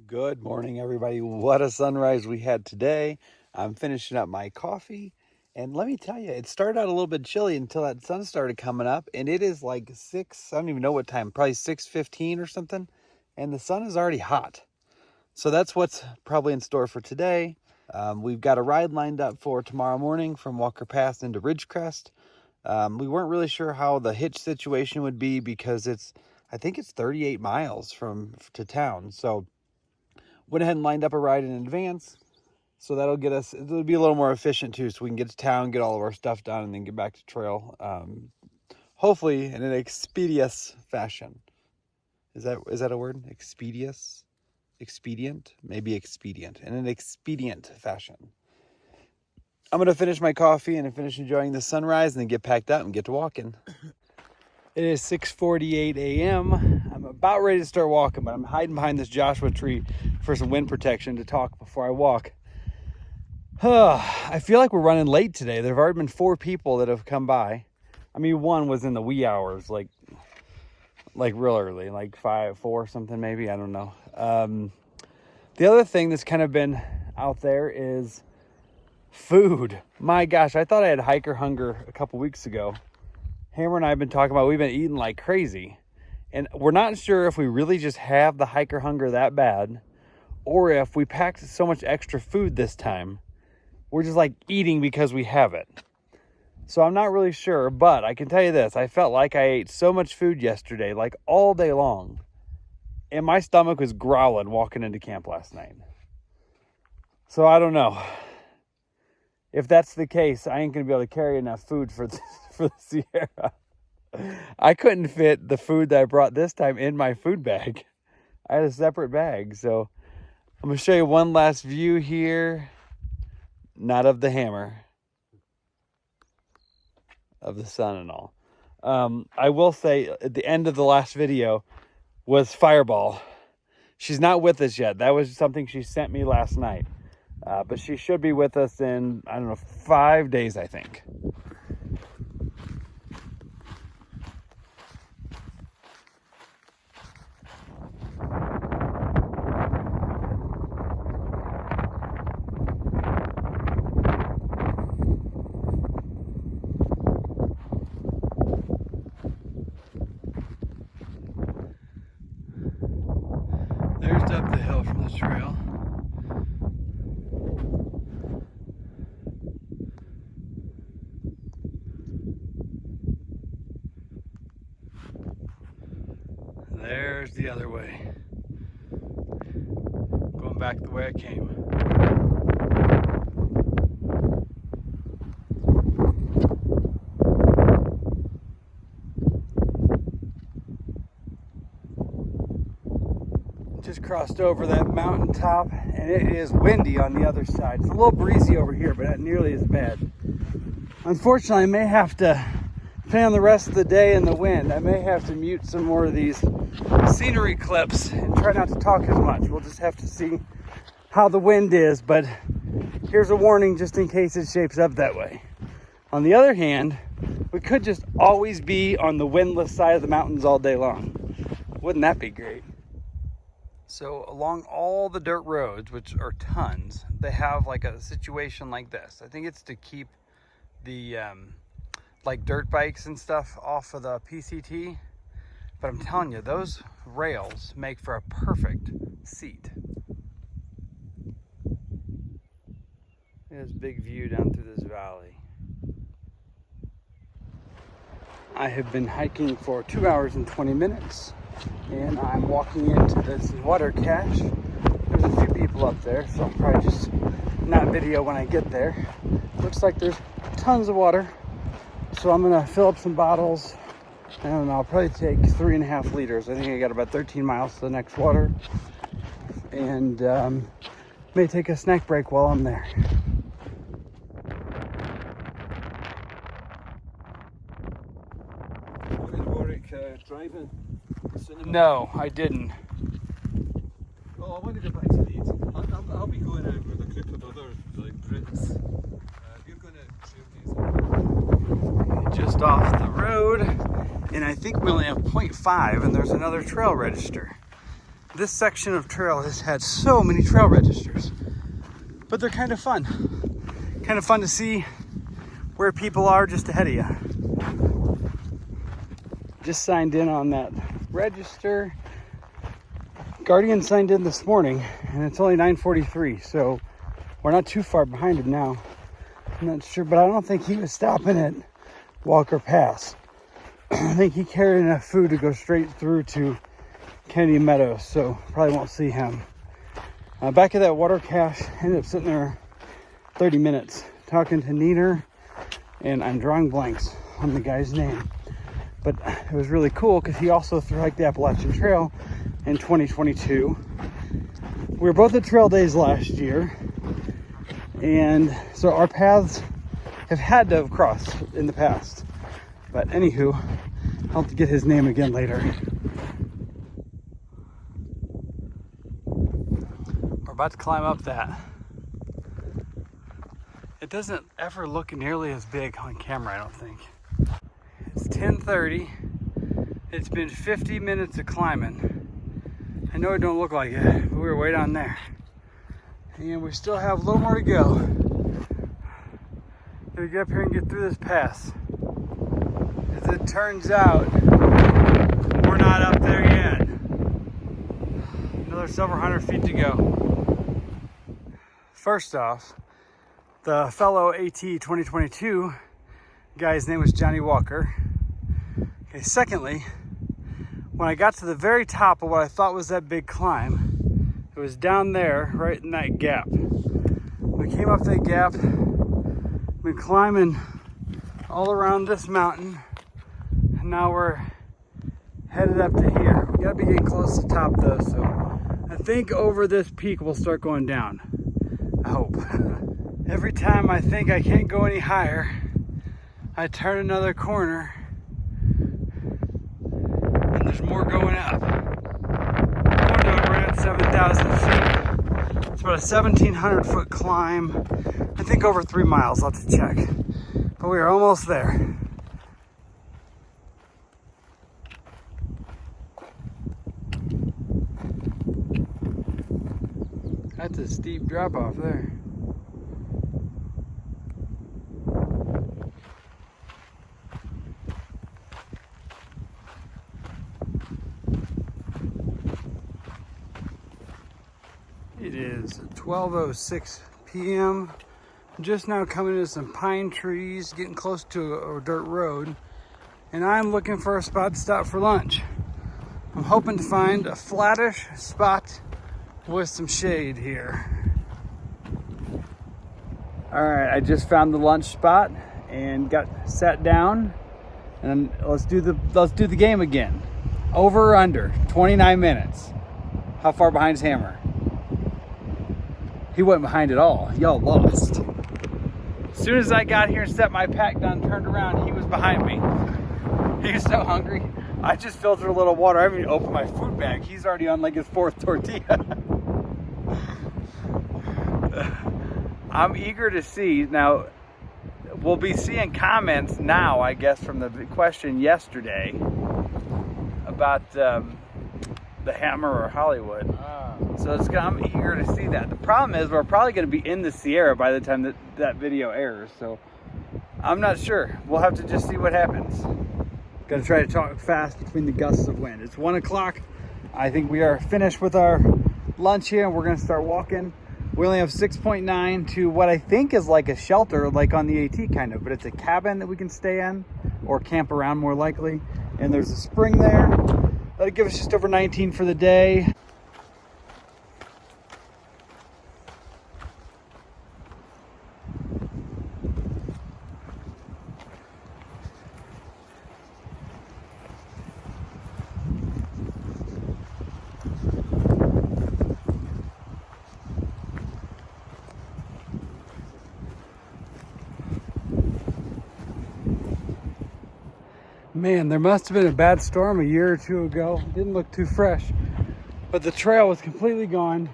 Good morning, everybody. What a sunrise we had today. I'm finishing up my coffee, and let me tell you, it started out a little bit chilly until that sun started coming up, and it is like 6, I don't even know what time, probably 6:15 or something, and the sun is already hot. So that's what's probably in store for today. We've got a ride lined up for tomorrow morning from Walker Pass into Ridgecrest. We weren't really sure how the hitch situation would be because I think it's 38 miles to town, so went ahead and lined up a ride in advance, so that'll get us, it'll be a little more efficient too, so we can get to town, get all of our stuff done, and then get back to trail, hopefully in an expeditious fashion. Is that a word? Expedient? Maybe expedient. In an expedient fashion. I'm going to finish my coffee and finish enjoying the sunrise and then get packed up and get to walking. It is 6:48 a.m. I'm about ready to start walking, but I'm hiding behind this Joshua tree for some wind protection to talk before I walk. I feel like we're running late today. There have already been 4 people that have come by. I mean, one was in the wee hours, like real early, like 5, 4 something maybe. I don't know. The other thing that's kind of been out there is food. My gosh, I thought I had hiker hunger a couple weeks ago. Hammer and I have been talking about, we've been eating like crazy. And we're not sure if we really just have the hiker hunger that bad, or if we packed so much extra food this time, we're just like eating because we have it. So I'm not really sure, but I can tell you this. I felt like I ate so much food yesterday, like all day long. And my stomach was growling walking into camp last night. So I don't know. If that's the case, I ain't going to be able to carry enough food for the Sierra. I couldn't fit the food that I brought this time in my food bag. I had a separate bag. So I'm going to show you one last view here. Not of the hammer. Of the sun and all. I will say at the end of the last video was Fireball. She's not with us yet. That was something she sent me last night. But she should be with us in, I don't know, 5 days, I think. There's up the hill from the trail. There's the other way. Going back the way I came. Just crossed over that mountaintop, and it is windy on the other side. It's a little breezy over here, but not nearly as bad. Unfortunately, I may have to, depending on the rest of the day and the wind, I may have to mute some more of these scenery clips and try not to talk as much. We'll just have to see how the wind is, but here's a warning just in case it shapes up that way. On the other hand, we could just always be on the windless side of the mountains all day long. Wouldn't that be great? So along all the dirt roads, which are tons, they have like a situation like this. I think it's to keep the like dirt bikes and stuff off of the PCT. But I'm telling you, those rails make for a perfect seat. There's a big view down through this valley. I have been hiking for 2 hours and 20 minutes. And I'm walking into this water cache. There's a few people up there, so I'll probably just not video when I get there. Looks like there's tons of water. So I'm gonna fill up some bottles. I don't know, I'll probably take 3.5 liters. I think I got about 13 miles to the next water. And may take a snack break while I'm there. Driving? No, I didn't. Oh, I want to go back to Leeds. I'll be going out with a group of other Brits. We're going to trail these. Just off the road, and I think we only have 0.5, and there's another trail register. This section of trail has had so many trail registers, but they're kind of fun. Kind of fun to see where people are just ahead of you. Just signed in on that register. Guardian signed in this morning, and it's only 9:43, so we're not too far behind him now. I'm not sure, but I don't think he was stopping at Walker Pass. I think he carried enough food to go straight through to Kennedy Meadows, so probably won't see him. Back at that water cache, ended up sitting there 30 minutes talking to Neener, and I'm drawing blanks on the guy's name. But it was really cool because he also hiked the Appalachian Trail in 2022. We were both at Trail Days last year, and so our paths have had to have crossed in the past. But anywho, I'll have to get his name again later. We're about to climb up that. It doesn't ever look nearly as big on camera, I don't think. It's 10:30. It's been 50 minutes of climbing. I know it don't look like it, but we were way down there. And we still have a little more to go. Gotta get up here and get through this pass. As it turns out, we're not up there yet. Another several hundred feet to go. First off, the fellow AT 2022 guy's name was Johnny Walker. Okay, secondly, when I got to the very top of what I thought was that big climb, it was down there, right in that gap. We came up that gap, been climbing all around this mountain, and now we're headed up to here. We gotta be getting close to the top though, so I think over this peak we'll start going down. I hope. Every time I think I can't go any higher, I turn another corner and there's more going up. We're going to around 7,000 feet. It's about a 1,700 foot climb. I think over 3 miles, I'll have to check. But we are almost there. That's a steep drop off there. It is 12:06 p.m. Just now coming into some pine trees, getting close to a dirt road, and I'm looking for a spot to stop for lunch. I'm hoping to find a flattish spot with some shade here. All right, I just found the lunch spot and got sat down, and let's do the game again. Over or under 29 minutes. How far behind is Hammer? He wasn't behind at all. Y'all lost. As soon as I got here and set my pack down, turned around, he was behind me. He was so hungry. I just filtered a little water. I haven't even opened my food bag. He's already on like his 4th tortilla. I'm eager to see. Now, we'll be seeing comments now, I guess, from the question yesterday about the Hammer or Hollywood. So I'm eager to see that. The problem is we're probably going to be in the Sierra by the time that video airs. So I'm not sure. We'll have to just see what happens. Going to try to talk fast between the gusts of wind. It's 1 o'clock. I think we are finished with our lunch here and we're going to start walking. We only have 6.9 to what I think is like a shelter, like on the AT kind of, but it's a cabin that we can stay in or camp around more likely. And there's a spring there. That'll give us just over 19 for the day. Man, there must have been a bad storm a year or two ago. It didn't look too fresh, but the trail was completely gone.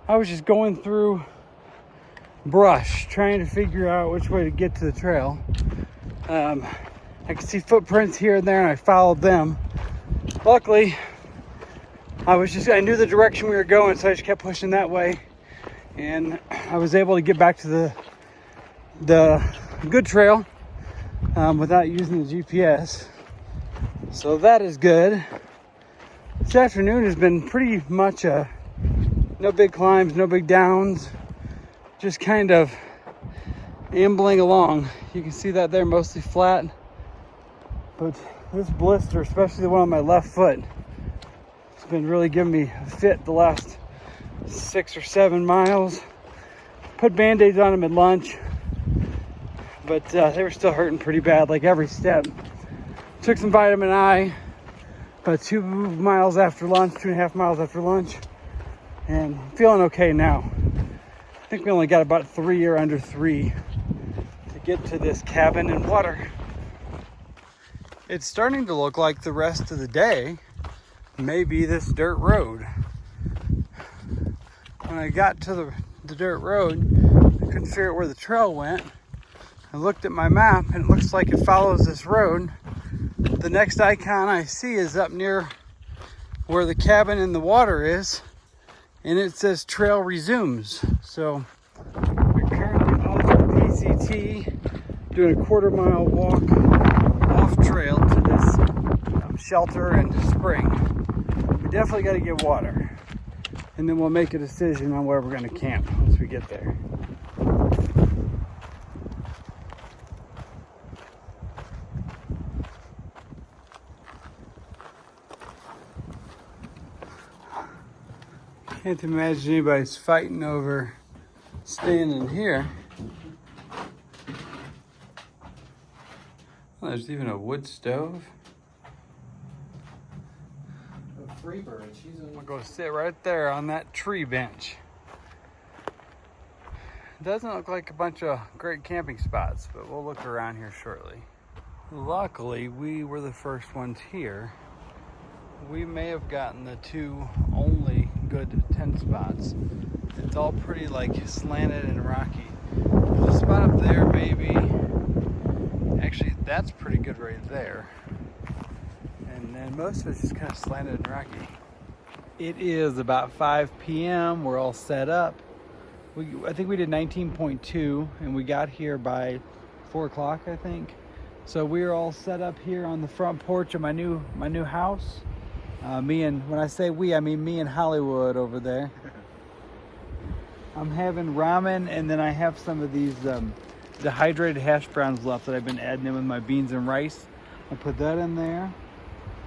I was just going through brush, trying to figure out which way to get to the trail. I could see footprints here and there, and I followed them. Luckily, I knew the direction we were going, so I just kept pushing that way. And I was able to get back to the good trail without using the GPS. So that is good. This afternoon has been pretty much no big climbs, no big downs, just kind of ambling along. You can see that there, mostly flat. But this blister, especially the one on my left foot, it's been really giving me a fit the last 6 or 7 miles. Put band-aids on them at lunch, but they were still hurting pretty bad, like every step. Took some vitamin I about 2 miles after lunch, 2.5 miles after lunch, and feeling okay now. I think we only got about 3 or under 3 to get to this cabin and water. It's starting to look like the rest of the day may be this dirt road. When I got to the dirt road, I couldn't figure out where the trail went. I looked at my map and it looks like it follows this road. The next icon I see is up near where the cabin in the water is, and it says trail resumes. So we're currently off the PCT, doing a 1/4 mile walk off trail to this shelter and spring. We definitely got to get water, and then we'll make a decision on where we're going to camp once we get there. Can't imagine anybody's fighting over staying in here. Well, there's even a wood stove. A free bird. I'm gonna go sit right there on that tree bench. Doesn't look like a bunch of great camping spots, but we'll look around here shortly. Luckily, we were the first ones here. We may have gotten the 2 only good tent spots. It's all pretty like slanted and rocky. There's a spot up there maybe. Actually, that's pretty good right there. And then most of it's just kind of slanted and rocky. It is about 5 p.m. We're all set up. I think we did 19.2 and we got here by 4 o'clock, I think. So we're all set up here on the front porch of my new house. When I say we, I mean me and Hollywood over there. I'm having ramen, and then I have some of these dehydrated hash browns left that I've been adding in with my beans and rice. I put that in there.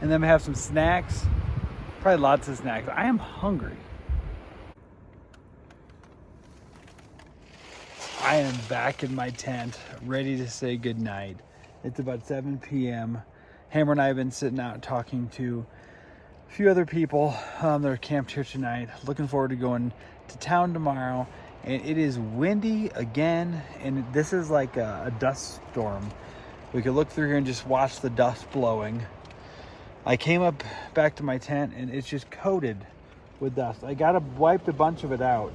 And then I have some snacks. Probably lots of snacks. I am hungry. I am back in my tent, ready to say goodnight. It's about 7 p.m. Hammer and I have been sitting out talking to a few other people that are camped here tonight. Looking forward to going to town tomorrow. And it is windy again, and this is like a dust storm. We could look through here and just watch the dust blowing. I came up back to my tent and it's just coated with dust. I gotta wipe a bunch of it out,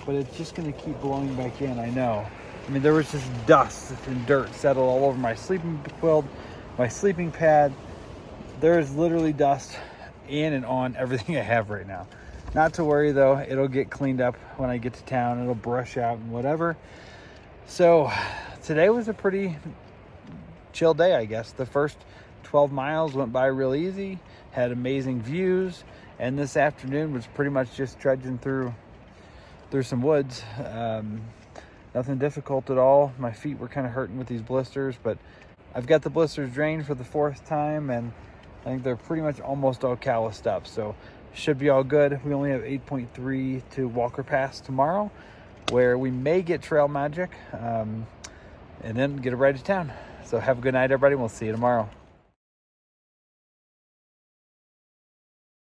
but it's just gonna keep blowing back in, I know. I mean, there was just dust and dirt settled all over my sleeping quilt, my sleeping pad. There is literally dust in and on everything I have right now. Not to worry though, it'll get cleaned up when I get to town. It'll brush out and whatever. So today was a pretty chill day, I guess. The first 12 miles went by real easy, had amazing views, and this afternoon was pretty much just trudging through some woods. Nothing difficult at all. My feet were kind of hurting with these blisters, but I've got the blisters drained for the 4th time, and I think they're pretty much almost all calloused up, so should be all good. We only have 8.3 to Walker Pass tomorrow, where we may get trail magic, and then get a ride to town. So have a good night, everybody. We'll see you tomorrow.